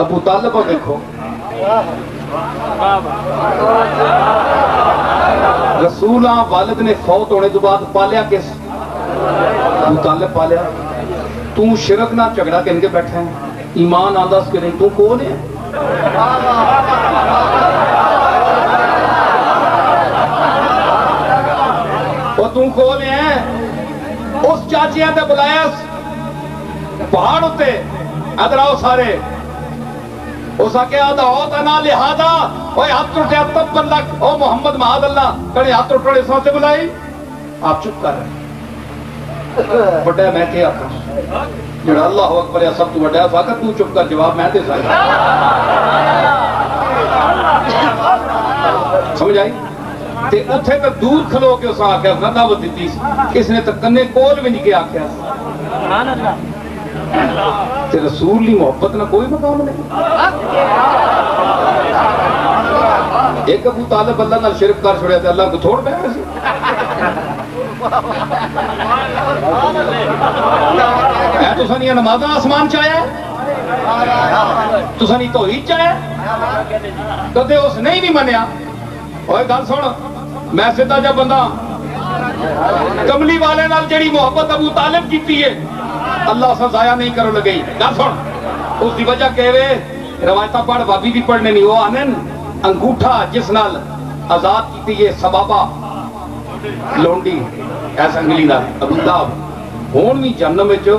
ابو طالب کو دیکھو، رسول والد نے فوت ہونے تو بعد پالیا کس؟ ابو طالب پالیا۔ تو شرک نہ جھگڑا کن کے بیٹھا ہے، ایمان آندہ اس کے نہیں، تو کون ہے؟ اور تو کون ہے؟ اس چاچیاں تے بلایا پہاڑ ہوتے، ادھر آؤ سارے، اس آکے آدھا ہوتا نا لہذا اوہ ہاتھ ٹوٹے تب بلک او محمد معاذ اللہ کڑے ہاتھ ٹوٹے سو سے بلائی۔ آپ چپ کر رہے بڑے میں کیا کر جڑا اللہ اکبر یا سب تو بڑا فاقر تو چپ کر جواب میں دے سکتا سمجھ آئی؟ تے اتھے تو دور کھلو کے اس آکے اپنا دعوت دیتی، اس نے تک کنے کول بھی نہیں کیا آکے تے رسول لی محبت نہ کوئی مقام نہیں۔ ایک ابو طالب اللہ نہ شرک کر چھوڑیا تھے، اللہ کو تھوڑ پہ ایسی ہے تو سنیہ نمازہ آسمان چاہے تو سنی توحید چاہے کدے اس نہیں بھی منیا۔ اوہ گل سن، میں سدھا جب بندہ کملی والے نال جڑی محبت ابو طالب کیتی ہے اللہ سے ضائع نہیں کرو لگئی۔ گل سن، اس دی وجہ کہوے روایتہ پڑھ بابی بھی پڑھنے نہیں، وہ آنن انگوٹھا جس نال آزاد کیتی ہے سبابہ لونڈی ایسا انگلی نال ابو طالب ہون بھی جہنم میں جو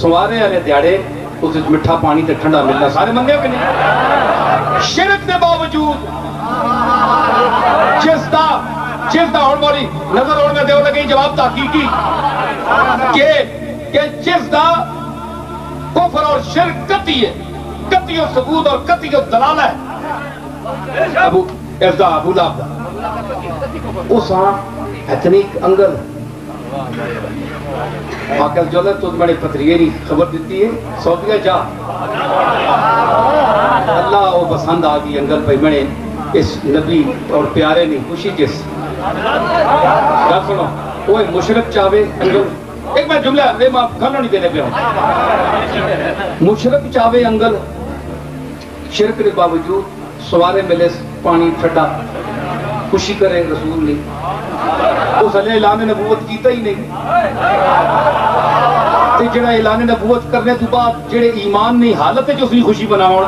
سوارے والے دیاڑے اس مٹھا پانی تے ٹھنڈا ملنا سارے مندے ہو کہ نہیں؟ شرک دے باوجود جس دا ہون موری نظر ہون میں دیو لگئی جواب تحقیقی کہ جس دا کفر اور شرک قطعی ہے، قطعی و ثبوت اور قطعی و دلالہ ہے۔ ابو لہب دا اس ہاں اتنی انگل آکل جولت تو بڑے پتریری خبر دیتی ہے سعودیہ جا اللہ وہ پسند آگی انگل پہ بڑے اس نبی اور پیارے نہیں خوشی جس گل سنو وہ مشرک چاہوے انگل ایک میں جملہ ہے میں کھانا نہیں دینے پہ ہوں مشرک چاہوے انگل شرک کے باوجود سوارے ملے پانی ٹھڈا خوشی کرے رسول نہیں اس علیہ اعلان نبوت کیتا ہی نہیں تے جڑا اعلان نبوت کرنے تو بعد جڑے ایمان نہیں حالت ہے جو اس کی خوشی بناؤں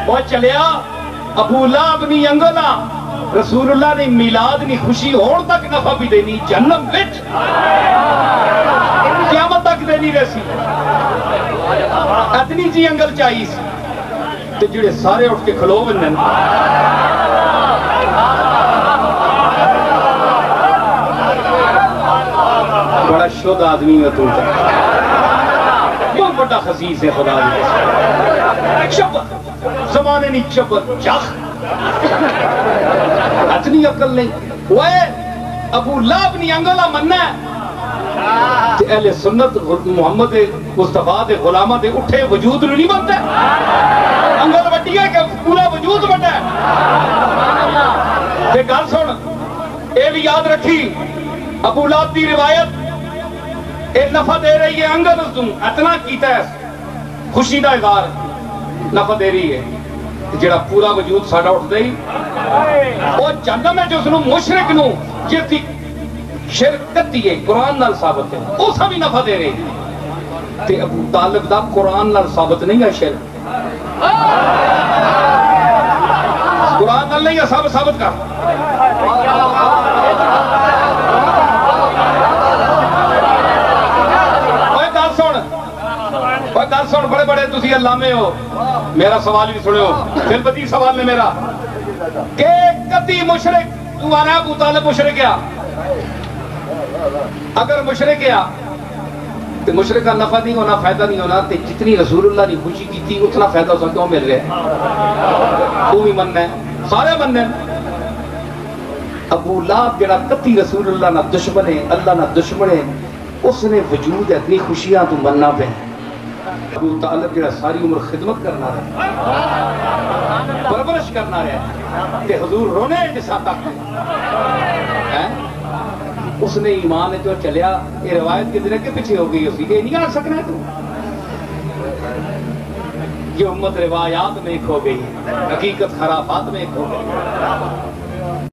اوہ چلیا ابو لہب نہیں انگلا رسول اللہ نے میلاد نہیں خوشی ہون تک نفع بھی دینی جہنم وچ قیامت تک دینی رسی اتنی جی انگل چاہیس تو جڑے سارے اٹھ کے کھلو بنن بڑا شد آدمی ہے تو بہت بڑا خسیس ہے خدا دی چپت زمانے نہیں چپت جخ اتنی عقل نہیں وہ ابو لہب نہیں انگلہ مننا ہے کہ اہل سنت محمد مصطفیٰ دے غلامہ دے اٹھے وجود نہیں بنتے انگل بٹی ہے کہ پورا وجود بٹا ہے کہ گل سن اے بھی یاد رکھی ابو لہب دی روایت ایک نفع دے رہی ہے انگل تم اتنا کیتا ہے خوشی دا اظہار نفع دے رہی ہے جڑا پورا وجود ساڑھا اٹھ دے اور جہنم ہے جو سنو مشرک نو جس دی شرکتی ہے قرآن نال ثابت ہے اسا بھی نفع دے رہے تے ابو طالب دا قرآن نال ثابت نہیں ہے شرک قرآن نال نہیں ہے ثابت کر گل سن بڑے بڑے تسی علامے ہو میرا سوال بھی سنے ہو پھر بدی سوال نے میرا کہ کتی مشرک تو آنا ابو طالب مشرک کیا اگر مشرک کیا تو مشرک کا نفع نہیں ہونا فائدہ نہیں ہونا تو جتنی رسول اللہ نے خوشی کی تھی اتنا فائدہ اسا کیوں مل رہا ہے تو بھی مننا ہے سارے مننا ہے ابو لہب جڑا کتی رسول اللہ نہ دشمن ہے اللہ نہ دشمن ہے اس نے وجود اتنی خوشیاں تو مننا پہ ابو طالب جڑا ساری عمر خدمت کرنا ہے کرنا رہا تے حضور رونے جسا تک اس نے ایمان جو چلیا یہ روایت کدھر کے پیچھے ہو گئی اسی یہ نہیں آ سکنا تو یہ امت روایات میں کھو گئی حقیقت خرافات میں کھو گئی